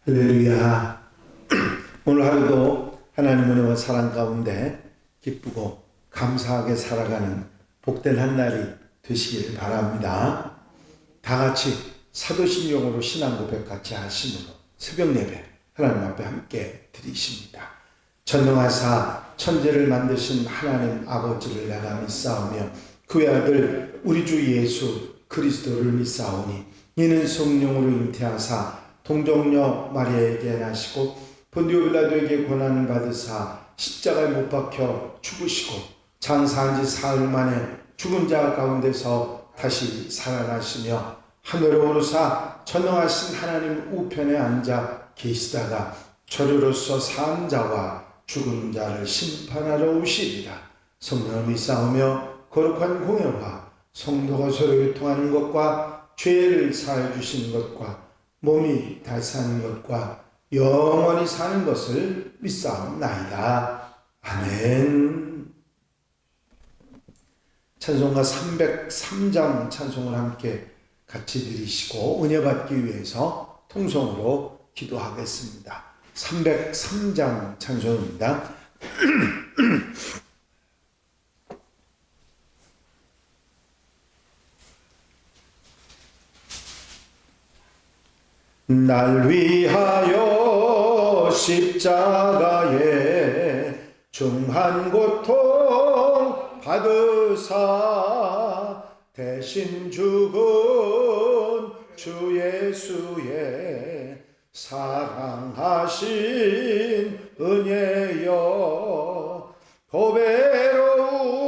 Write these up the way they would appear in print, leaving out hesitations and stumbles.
할렐루야. 오늘 하루도 하나님 은혜와 사랑 가운데 기쁘고 감사하게 살아가는 복된 한 날이 되시길 바랍니다. 다 같이 사도신경으로 신앙 고백 같이 하심으로 새벽 예배 하나님 앞에 함께 드리십니다. 전능하사 천지를 만드신 하나님 아버지를 내가 믿사오며 그의 아들 우리 주 예수 그리스도를 믿사오니 이는 성령으로 잉태하사 동정녀 마리아에게 나시고 본디오 빌라도에게 고난을 받으사 십자가에 못 박혀 죽으시고 장사한 지 사흘 만에 죽은 자 가운데서 다시 살아나시며 하늘에 오르사 전능하신 하나님 우편에 앉아 계시다가 저리로서 산 자와 죽은 자를 심판하러 오시리라. 성령을 믿사오며 거룩한 공예와 성도가 서로 교통하는 것과 죄를 사해 주시는 것과 몸이 다시 사는 것과 영원히 사는 것을 믿사옵나이다. 아멘. 찬송가 303장 찬송을 함께 같이 드리시고 은혜 받기 위해서 통성으로 기도하겠습니다. 303장 찬송입니다. 날 위하여 십자가에 중한 고통 받으사 대신 죽은 주 예수의 사랑하신 은혜여 보배로운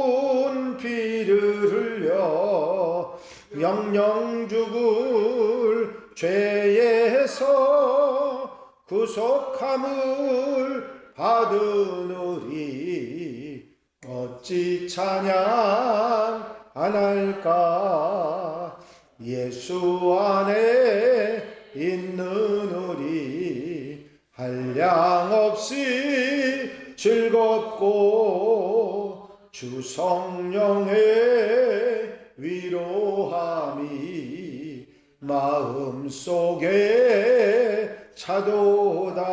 피를 흘려 영영 죽을 죄에서 구속함을 받으노리 어찌 찬양 안 할까. 예수 안에 있는 우리 한량없이 즐겁고 주 성령의 위로함이 마음속에 차도다.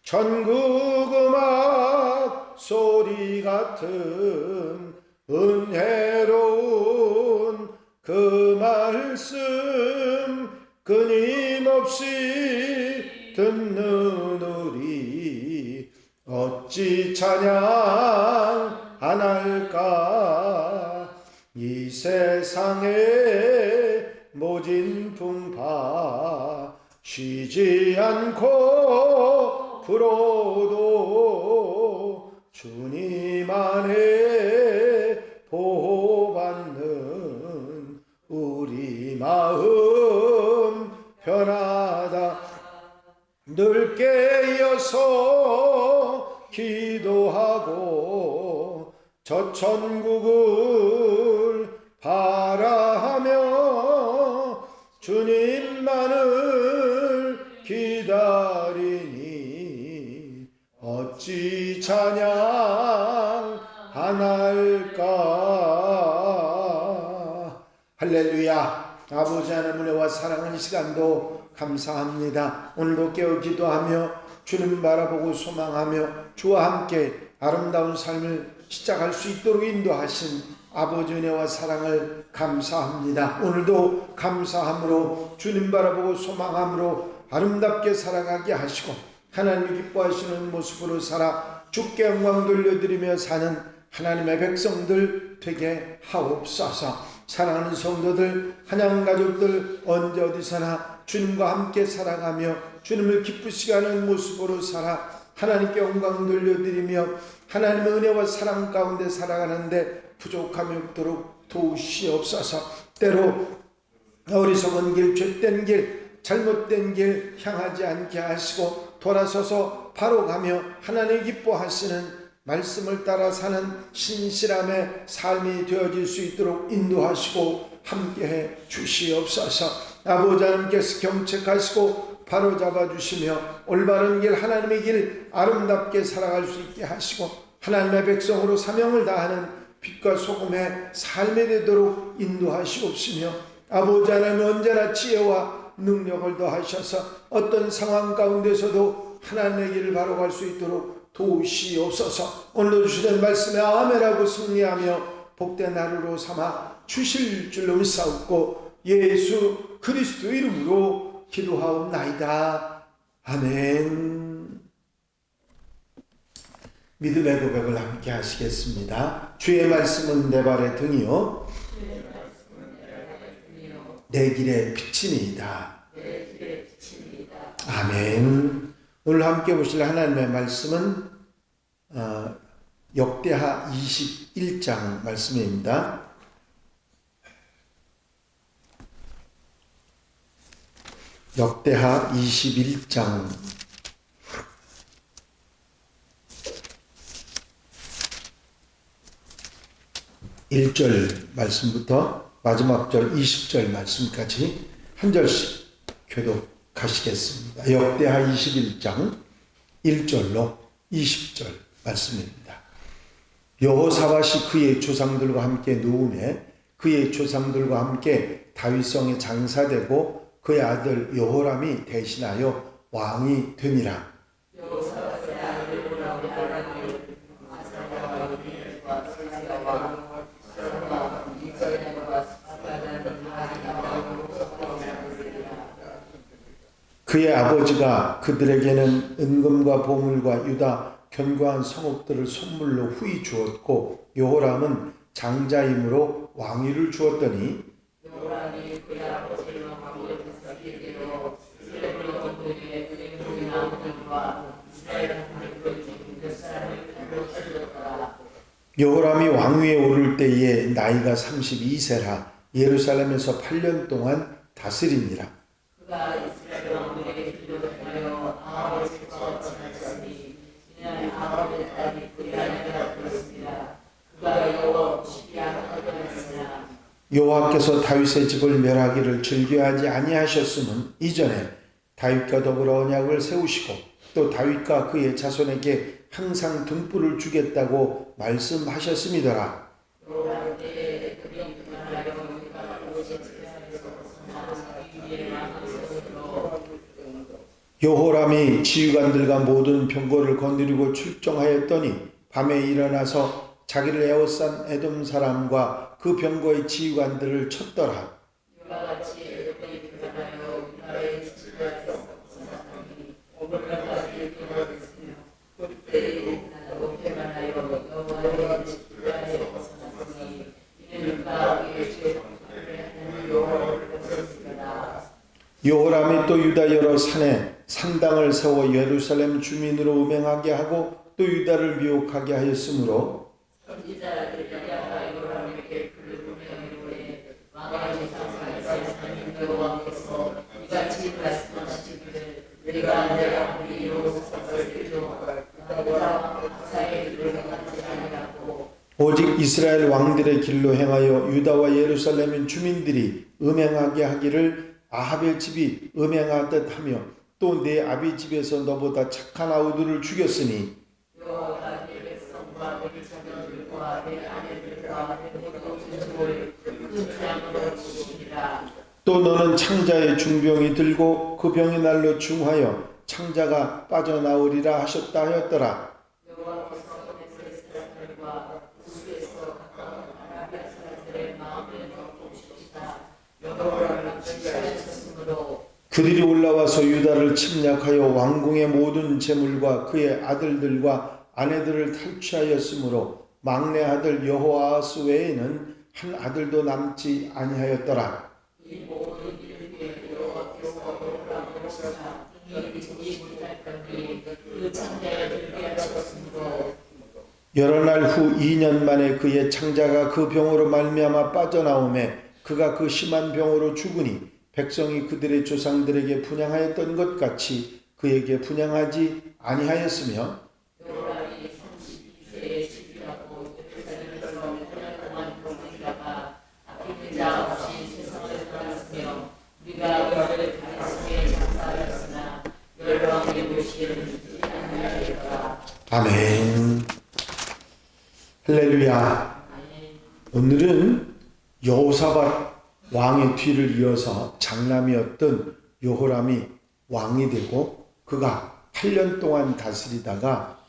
전국 음악 소리 같은 은혜로운 그 말씀 끊임없이 듣는 우리 어찌 찬양 안 할까. 이 세상에 모진 풍파 쉬지 않고 불어도 주님 안에 보호받는 우리 마음 편하다. 늘 깨어서 기도하고 저 천국을 바라하며 주님만을 기다리니 어찌 찬양 안 할까. 할렐루야. 아버지 하나님 은혜와 사랑하는 시간도 감사합니다. 오늘도 깨어 기도하며 주님 바라보고 소망하며 주와 함께 아름다운 삶을 시작할 수 있도록 인도하신 아버지 은혜와 사랑을 감사합니다. 오늘도 감사함으로 주님 바라보고 소망함으로 아름답게 살아가게 하시고 하나님이 기뻐하시는 모습으로 살아 주께 영광 돌려드리며 사는 하나님의 백성들 되게 하옵소서. 사랑하는 성도들, 한양 가족들 언제 어디서나 주님과 함께 살아가며 주님을 기쁘시게 하는 모습으로 살아 하나님께 영광 돌려드리며 하나님의 은혜와 사랑 가운데 살아가는데 부족함이 없도록 도우시옵소서. 때로 어리석은 길, 죄된 길, 잘못된 길 향하지 않게 하시고 돌아서서 바로 가며 하나님 기뻐하시는 말씀을 따라 사는 신실함의 삶이 되어질 수 있도록 인도하시고 함께해 주시옵소서. 아버지 하나님께서 경책하시고 바로잡아 주시며 올바른 길, 하나님의 길 아름답게 살아갈 수 있게 하시고 하나님의 백성으로 사명을 다하는 빛과 소금의 삶이 되도록 인도하시옵시며 아버지 하나님 언제나 지혜와 능력을 더하셔서 어떤 상황 가운데서도 하나님의 길을 바로 갈 수 있도록 도우시옵소서. 오늘도 주신 말씀에 아멘하고 승리하며 복된 하루로 삼아 주실 줄로 믿사옵고 예수 그리스도 이름으로 기도하옵나이다. 아멘. 믿음의 고백을 함께 하시겠습니다. 주의 말씀은 내 발의 등이요 내 길의 빛이니이다. 아멘. 오늘 함께 보실 하나님의 말씀은 역대하 21장 말씀입니다. 역대하 21장 1절 말씀부터 마지막 절 20절 말씀까지 한 절씩 교독하시겠습니다. 역대하 21장 1절로 20절 말씀입니다. 여호사밧이 그의 조상들과 함께 누움에 그의 조상들과 함께 다윗성에 장사되고 그의 아들 여호람이 대신하여 왕이 되니라. 그의 아버지가 그들에게는 은금과 보물과 유다 견고한 성읍들을 선물로 후히 주었고 여호람은 장자이므로 왕위를 주었더니 여호람이 그의 아버지 왕후의 자기에게로 이스라엘 동에 그의 나무들과 이스라엘 하나님을 지킨 몇 사람을 칼로 찔렀더라. 여호람이 왕위에 오를 때에 나이가 32세라 예루살렘에서 8년 동안 다스리니라. 그가 이스라엘 왕국의 길로 행하여 아합의 집과 지났으니 이는 아합의 딸이 그의 아내가 되었습니다. 그가 여호와 보시기에 하였으나 여호와께서 다윗의 집을 멸하기를 즐겨하지 아니하셨음은 이전에 다윗과 더불어 언약을 세우시고 또 다윗과 그의 자손에게 항상 등불을 주겠다고 말씀하셨음이더라. 여호람이 지휘관들과 모든 병거를 거느리고 출정하였더니 밤에 일어나서 자기를 에워싼 에돔 사람과 그 병거의 지휘관들을 쳤더라. 여호람이 또 유다 여러 산에 산당을 세워 예루살렘 주민으로 음행하게 하고 또 유다를 미혹하게 하였으므로 오직 이스라엘 왕들의 길로 행하여 유다와 예루살렘 주민들이 음행하게 하기를 아합의 집이 음행하듯 하며 또 내 아비 집에서 너보다 착한 아우들을 죽였으니 또 너는 창자의 중병이 들고 그 병이 날로 중하여 창자가 빠져나오리라 하셨다 하였더라. 그들이 올라와서 유다를 침략하여 왕궁의 모든 재물과 그의 아들들과 아내들을 탈취하였으므로 막내 아들 여호아스 외에는 한 아들도 남지 아니하였더라. 여러 날 후 2년 만에 그의 창자가 그 병으로 말미암아 빠져나오매 그가 그 심한 병으로 죽으니 백성이 그들의 조상들에게 분향하였던 것 같이 그에게 분향하지 아니하였으며 아멘. 할렐루야. 오늘은 여호사밧 왕의 뒤를 이어서 장남이었던 여호람이 왕이 되고 그가 8년 동안 다스리다가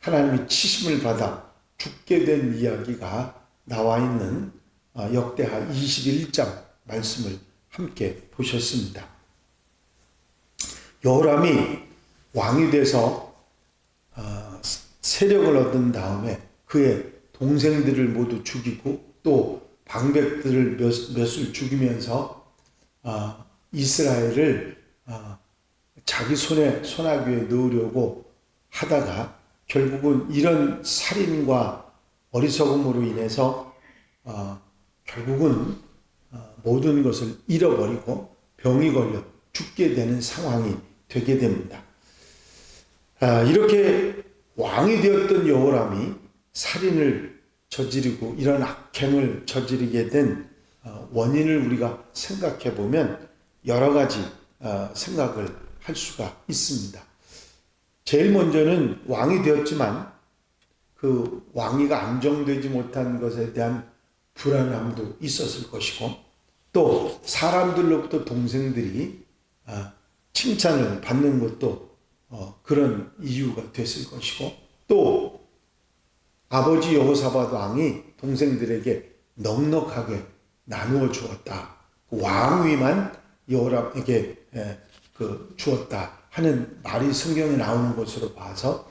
하나님의 치심을 받아 죽게 된 이야기가 나와 있는 역대하 21장 말씀을 함께 보셨습니다. 여호람이 왕이 돼서 세력을 얻은 다음에 그의 동생들을 모두 죽이고 또 방백들을 몇을 죽이면서 이스라엘을 자기 손아귀에 넣으려고 하다가 결국은 이런 살인과 어리석음으로 인해서 결국은 모든 것을 잃어버리고 병이 걸려 죽게 되는 상황이 되게 됩니다. 이렇게 왕이 되었던 여호람이 살인을 저지르고 이런 악행을 저지르게 된 원인을 우리가 생각해 보면 여러 가지 생각을 할 수가 있습니다. 제일 먼저는 왕이 되었지만 그 왕위가 안정되지 못한 것에 대한 불안함도 있었을 것이고 또 사람들로부터 동생들이 칭찬을 받는 것도 그런 이유가 됐을 것이고 또 아버지 여호사밧 왕이 동생들에게 넉넉하게 나누어 주었다. 왕위만 여호람에게 주었다 하는 말이 성경에 나오는 것으로 봐서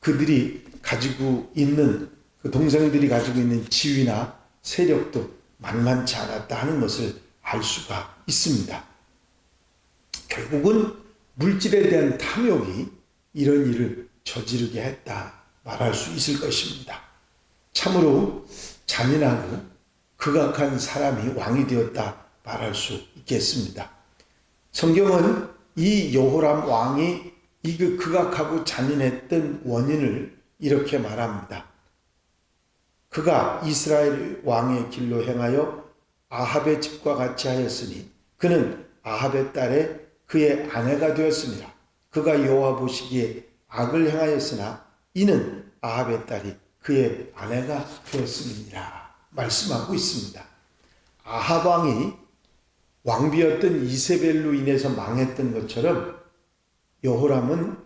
그들이 가지고 있는 그 동생들이 가지고 있는 지위나 세력도 만만치 않았다 하는 것을 알 수가 있습니다. 결국은 물질에 대한 탐욕이 이런 일을 저지르게 했다 말할 수 있을 것입니다. 참으로 잔인하고 극악한 사람이 왕이 되었다 말할 수 있겠습니다. 성경은 이 여호람 왕이 이 극악하고 잔인했던 원인을 이렇게 말합니다. 그가 이스라엘 왕의 길로 행하여 아합의 집과 같이 하였으니 그는 아합의 딸에 그의 아내가 되었습니다. 그가 여호와 보시기에 악을 행하였으나 이는 아합의 딸이 그의 아내가 되었음이니라 말씀하고 있습니다. 아합 왕이 왕비였던 이세벨로 인해서 망했던 것처럼 여호람은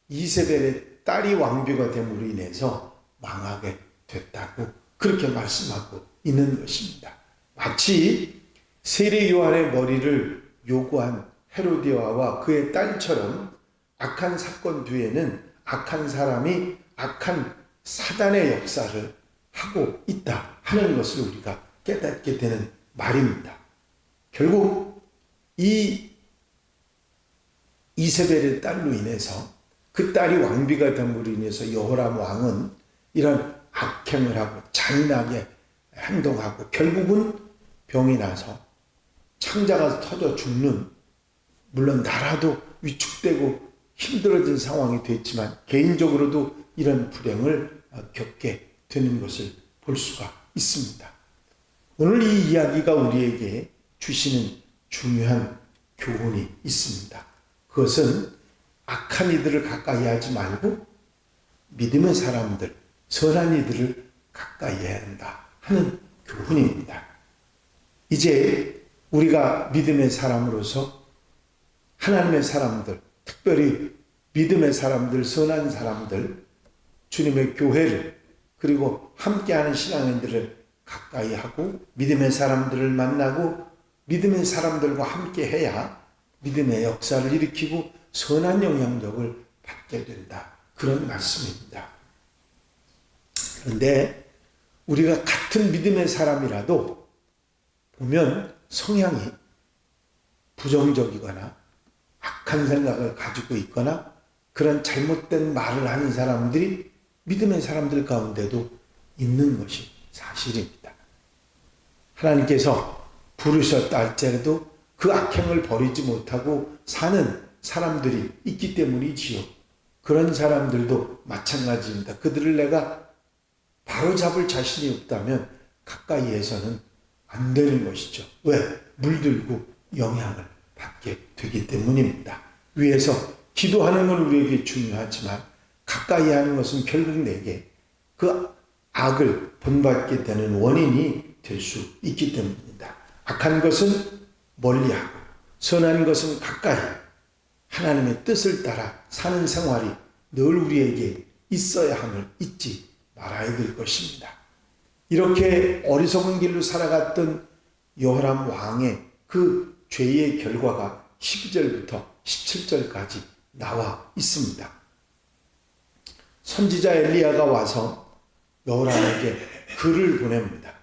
이세벨의 딸이 왕비가 됨으로 인해서 망하게 됐다고 그렇게 말씀하고 있는 것입니다. 마치 세례 요한의 머리를 요구한 헤로디아와 그의 딸처럼 악한 사건 뒤에는 악한 사람이 악한 사단의 역사를 하고 있다 하는 것을 우리가 깨닫게 되는 말입니다. 결국 이 이세벨의 딸로 인해서 그 딸이 왕비가 됨으로 인해서 여호람 왕은 이런 악행을 하고 잔인하게 행동하고 결국은 병이 나서 창자가 터져 죽는, 물론 나라도 위축되고 힘들어진 상황이 됐지만 개인적으로도 이런 불행을 겪게 되는 것을 볼 수가 있습니다. 오늘 이 이야기가 우리에게 주시는 중요한 교훈이 있습니다. 그것은 악한 이들을 가까이 하지 말고 믿음의 사람들, 선한 이들을 가까이 해야 한다 하는 교훈입니다. 이제 우리가 믿음의 사람으로서 하나님의 사람들, 특별히 믿음의 사람들, 선한 사람들, 주님의 교회를 그리고 함께하는 신앙인들을 가까이 하고 믿음의 사람들을 만나고 믿음의 사람들과 함께해야 믿음의 역사를 일으키고 선한 영향력을 받게 된다. 그런 말씀입니다. 그런데 우리가 같은 믿음의 사람이라도 보면 성향이 부정적이거나 악한 생각을 가지고 있거나 그런 잘못된 말을 하는 사람들이 믿음의 사람들 가운데도 있는 것이 사실입니다. 하나님께서 부르셨다 할지라도 그 악행을 버리지 못하고 사는 사람들이 있기 때문이지요. 그런 사람들도 마찬가지입니다. 그들을 내가 바로잡을 자신이 없다면 가까이에서는 안 되는 것이죠. 왜? 물들고 영향을 받게 되기 때문입니다. 위에서 기도하는 건 우리에게 중요하지만 가까이 하는 것은 결국 내게 그 악을 본받게 되는 원인이 될 수 있기 때문입니다. 악한 것은 멀리하고 선한 것은 가까이 하나님의 뜻을 따라 사는 생활이 늘 우리에게 있어야 함을 잊지 말아야 될 것입니다. 이렇게 어리석은 길로 살아갔던 여호람 왕의 그 죄의 결과가 12절부터 17절까지 나와 있습니다. 선지자 엘리야가 와서 여호람에게 글을 보냅니다.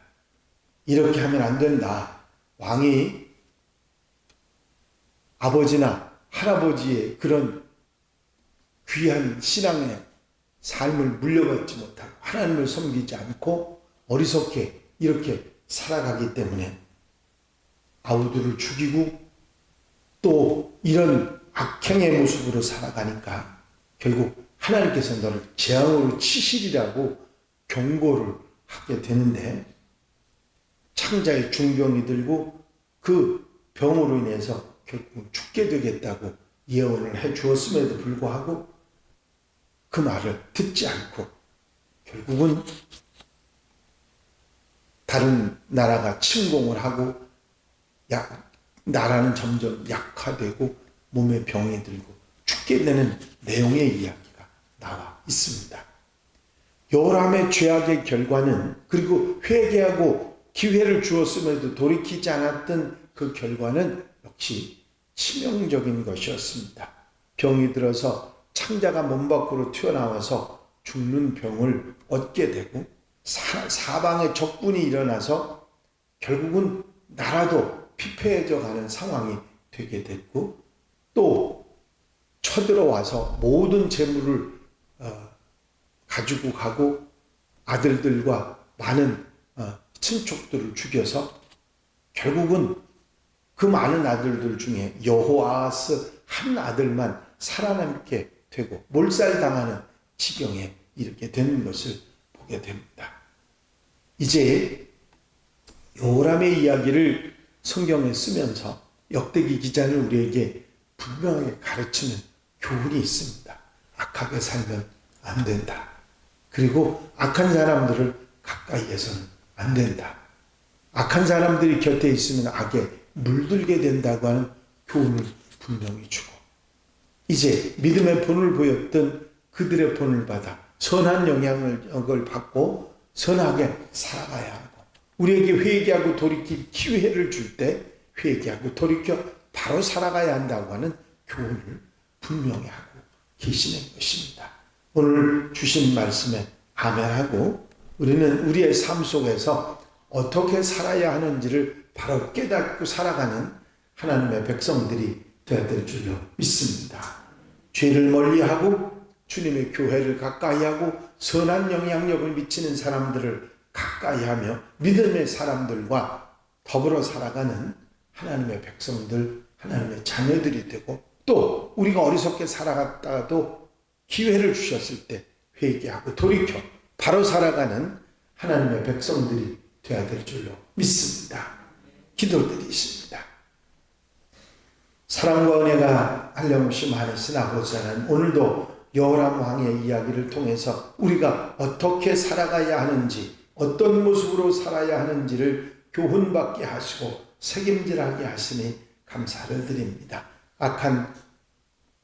이렇게 하면 안 된다. 왕이 아버지나 할아버지의 그런 귀한 신앙의 삶을 물려받지 못하고 하나님을 섬기지 않고 어리석게 이렇게 살아가기 때문에 아우들을 죽이고 또 이런 악행의 모습으로 살아가니까 결국 하나님께서 너를 재앙으로 치시리라고 경고를 하게 되는데 창자에 중병이 들고 그 병으로 인해서 결국 죽게 되겠다고 예언을 해 주었음에도 불구하고 그 말을 듣지 않고 결국은 다른 나라가 침공을 하고 나라는 점점 약화되고 몸에 병이 들고 죽게 되는 내용의 이야기가 나와 있습니다. 여호람의 죄악의 결과는 그리고 회개하고 기회를 주었음에도 돌이키지 않았던 그 결과는 역시 치명적인 것이었습니다. 병이 들어서 창자가 몸 밖으로 튀어나와서 죽는 병을 얻게 되고 사방에 적군이 일어나서 결국은 나라도 피폐해져 가는 상황이 되게 됐고 또 쳐들어와서 모든 재물을 가지고 가고 아들들과 많은 친족들을 죽여서 결국은 그 많은 아들들 중에 여호아스 한 아들만 살아남게 되고 몰살당하는 지경에 이르게 되는 것을 보게 됩니다. 이제 여호람의 이야기를 성경에 쓰면서 역대기 기자는 우리에게 분명하게 가르치는 교훈이 있습니다. 악하게 살면 안 된다. 그리고 악한 사람들을 가까이에서는 안 된다. 악한 사람들이 곁에 있으면 악에 물들게 된다고 하는 교훈을 분명히 주고 이제 믿음의 본을 보였던 그들의 본을 받아 선한 영향을 받고 선하게 살아가야 하고 우리에게 회개하고 돌이킬 기회를 줄 때 회개하고 돌이켜 바로 살아가야 한다고 하는 교훈을 분명히 하고 계시는 것입니다. 오늘 주신 말씀에 아멘하고 우리는 우리의 삶 속에서 어떻게 살아야 하는지를 바로 깨닫고 살아가는 하나님의 백성들이 되어야 될 줄로 믿습니다. 죄를 멀리하고 주님의 교회를 가까이하고 선한 영향력을 미치는 사람들을 가까이하며 믿음의 사람들과 더불어 살아가는 하나님의 백성들, 하나님의 자녀들이 되고 또 우리가 어리석게 살아갔다가도 기회를 주셨을 때 회개하고 돌이켜 바로 살아가는 하나님의 백성들이 되어야 될 줄로 믿습니다. 기도드리십니다. 사랑과 은혜가 한량없이 많으신 아버지 하나님, 오늘도 여호람 왕의 이야기를 통해서 우리가 어떻게 살아가야 하는지 어떤 모습으로 살아야 하는지를 교훈받게 하시고 책임질하게 하시니 감사를 드립니다. 악한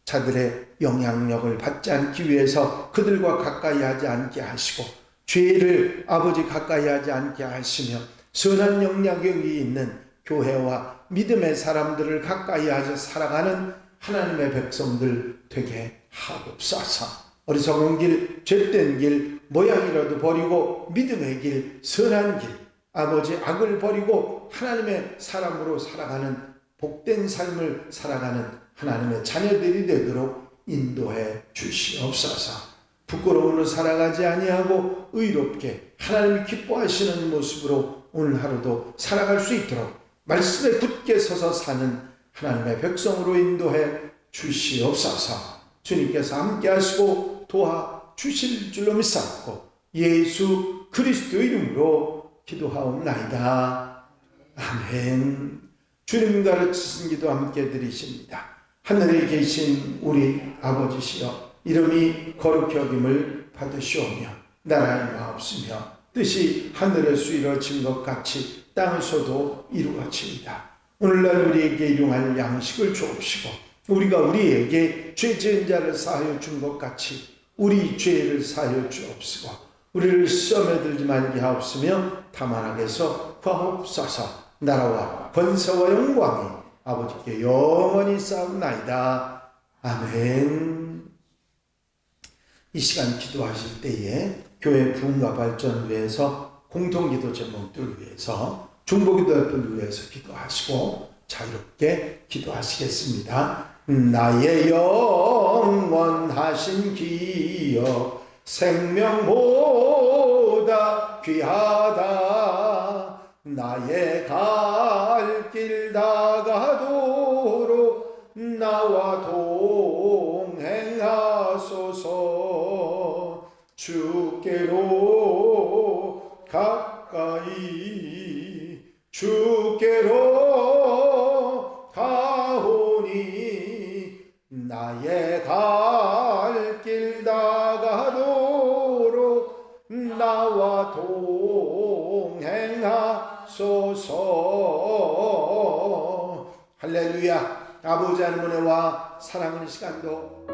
자들의 영향력을 받지 않기 위해서 그들과 가까이 하지 않게 하시고 죄를 아버지 가까이 하지 않게 하시며 선한 영향력이 있는 교회와 믿음의 사람들을 가까이 하셔 살아가는 하나님의 백성들 되게 하옵소서. 어리석은 길, 죄된 길, 모양이라도 버리고 믿음의 길, 선한 길, 아버지 악을 버리고 하나님의 사람으로 살아가는 복된 삶을 살아가는 하나님의 자녀들이 되도록 인도해 주시옵소서. 부끄러움으로 살아가지 아니하고 의롭게 하나님이 기뻐하시는 모습으로 오늘 하루도 살아갈 수 있도록 말씀에 굳게 서서 사는 하나님의 백성으로 인도해 주시옵소서. 주님께서 함께 하시고 도와주실 줄로 믿사옵고 예수 그리스도 이름으로 기도하옵나이다. 아멘. 주님 가르치신 기도 함께 드리십니다. 하늘에 계신 우리 아버지시여, 이름이 거룩히 여김을 받으시오며 나라의 마옵시며 뜻이 하늘에서 이루어진 것 같이 땅에서도 이루어지이다. 오늘날 우리에게 일용할 양식을 주옵시고 우리가 우리에게 죄 지은 자를 사하여 준 것 같이 우리 죄를 사하여 주옵시고 우리를 시험에 들지 말게 하옵시며 다만 악에서 구하옵소서. 나라와 권세와 영광이 아버지께 영원히 쌓옵나이다. 아멘. 이 시간 기도하실 때에 교회 부흥과 발전을 위해서 공통기도 제목들을 위해서 중보기도할 분을 위해서 기도하시고 자유롭게 기도하시겠습니다. 나의 영원하신 기억 생명보다 귀하다. 나의 갈 길 다가도록 나와 동행하소서. 주께로 가까이 주께로 가오니 나의 갈 길 다가도록 나와 동행하소서. 할렐루야. 아버지 하나님의 은혜와 사랑하는 시간도